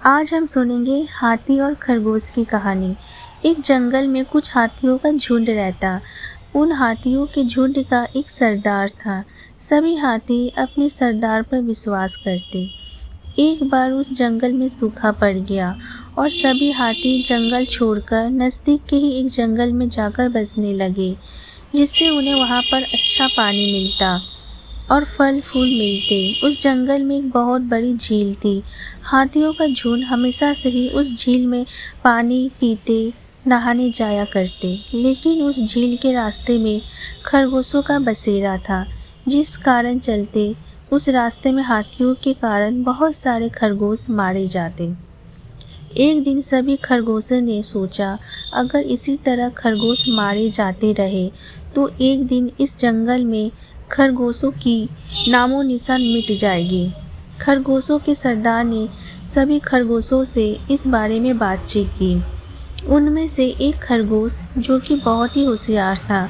आज हम सुनेंगे हाथी और खरगोश की कहानी। एक जंगल में कुछ हाथियों का झुंड रहता। उन हाथियों के झुंड का एक सरदार था। सभी हाथी अपने सरदार पर विश्वास करते। एक बार उस जंगल में सूखा पड़ गया और सभी हाथी जंगल छोड़कर नज़दीक के ही एक जंगल में जाकर बसने लगे, जिससे उन्हें वहाँ पर अच्छा पानी मिलता और फल फूल मिलते। उस जंगल में एक बहुत बड़ी झील थी। हाथियों का झुंड हमेशा से ही उस झील में पानी पीते, नहाने जाया करते। लेकिन उस झील के रास्ते में खरगोशों का बसेरा था, जिस कारण चलते उस रास्ते में हाथियों के कारण बहुत सारे खरगोश मारे जाते। एक दिन सभी खरगोशों ने सोचा, अगर इसी तरह खरगोश मारे जाते रहे तो एक दिन इस जंगल में खरगोशों की नामो निशान मिट जाएगी। खरगोशों के सरदार ने सभी खरगोशों से इस बारे में बातचीत की। उनमें से एक खरगोश, जो कि बहुत ही होशियार था,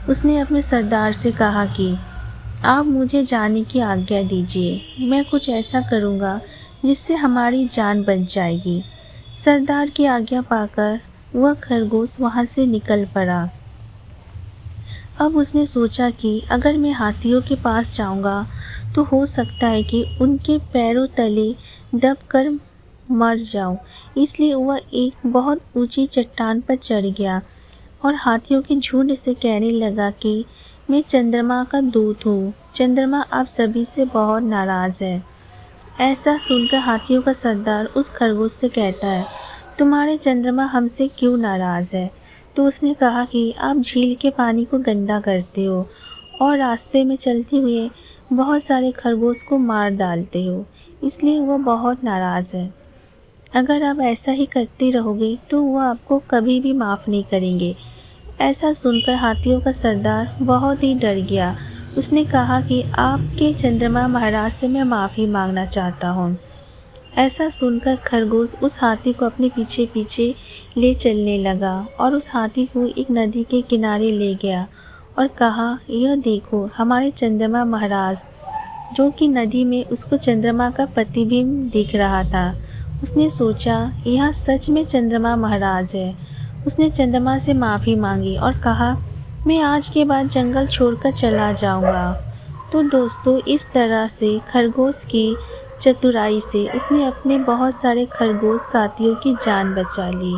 उसने अपने सरदार से कहा कि आप मुझे जाने की आज्ञा दीजिए। मैं कुछ ऐसा करूँगा जिससे हमारी जान बच जाएगी। सरदार की आज्ञा पाकर वह खरगोश वहाँ से निकल पड़ा। अब उसने सोचा कि अगर मैं हाथियों के पास जाऊँगा तो हो सकता है कि उनके पैरों तले दबकर मर जाऊँ। इसलिए वह एक बहुत ऊंची चट्टान पर चढ़ गया और हाथियों के झुंड से कहने लगा कि मैं चंद्रमा का दूत हूँ। चंद्रमा आप सभी से बहुत नाराज़ है। ऐसा सुनकर हाथियों का सरदार उस खरगोश से कहता है, तुम्हारे चंद्रमा हमसे क्यों नाराज़ है? तो उसने कहा कि आप झील के पानी को गंदा करते हो और रास्ते में चलते हुए बहुत सारे खरगोश को मार डालते हो, इसलिए वो बहुत नाराज़ है। अगर आप ऐसा ही करते रहोगे तो वो आपको कभी भी माफ़ नहीं करेंगे। ऐसा सुनकर हाथियों का सरदार बहुत ही डर गया। उसने कहा कि आपके चंद्रमा महाराज से मैं माफ़ी मांगना चाहता हूँ। ऐसा सुनकर खरगोश उस हाथी को अपने पीछे पीछे ले चलने लगा और उस हाथी को एक नदी के किनारे ले गया और कहा, यह देखो हमारे चंद्रमा महाराज, जो कि नदी में उसको चंद्रमा का प्रतिबिंब दिख रहा था। उसने सोचा, यह सच में चंद्रमा महाराज है। उसने चंद्रमा से माफ़ी मांगी और कहा, मैं आज के बाद जंगल छोड़कर चला जाऊंगा। तो दोस्तों, इस तरह से खरगोश की चतुराई से उसने अपने बहुत सारे खरगोश साथियों की जान बचा ली।